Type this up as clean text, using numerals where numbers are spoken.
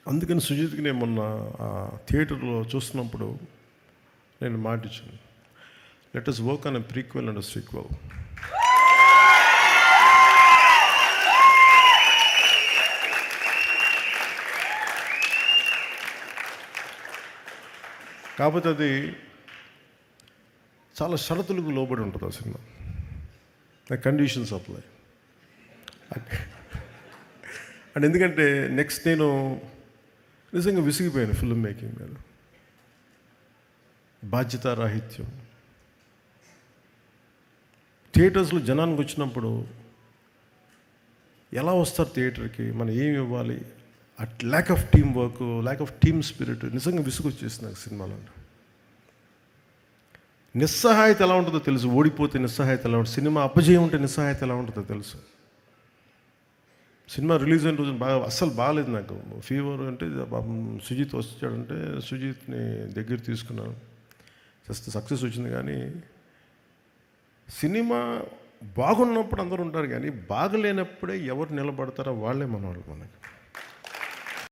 అందుకని సుజిత్కి నేను మొన్న థియేటర్లో చూస్తున్నప్పుడు నేను మాట ఇచ్చాను, let us work on a prequel and sequel. కాకపోతే అది చాలా షరతులకు లోబడి ఉంటుంది ఆ సినిమా. Conditions apply. అండ్ ఎందుకంటే నెక్స్ట్ నేను నిజంగా విసిగిపోయాను ఫిల్మ్ మేకింగ్ మీద. బాధ్యతారాహిత్యం. థియేటర్స్లో జనానికి వచ్చినప్పుడు ఎలా వస్తారు థియేటర్కి, మనం ఏమి ఇవ్వాలి, at lack of team work, lack of team spirit నిజంగా విసుగొచ్చేసింది నాకు సినిమాలో. నిస్సహాయత ఎలా ఉంటుందో తెలుసు, ఓడిపోతే నిస్సహాయత ఎలా ఉంటుంది, సినిమా అపజయం ఉంటే నిస్సహాయత ఎలా ఉంటుందో తెలుసు. సినిమా రిలీజ్ అయిన రోజు అస్సలు బాగాలేదు నాకు. ఫీవర్ అంటే పాపం సుజిత్ వచ్చాడంటే సుజిత్ని దగ్గర తీసుకున్నాను, జస్ట్ సక్సెస్ వచ్చింది. కానీ సినిమా బాగున్నప్పుడు అందరూ ఉంటారు, కానీ బాగలేనప్పుడే ఎవరు నిలబడతారో వాళ్ళే మన వాళ్ళు మనకి.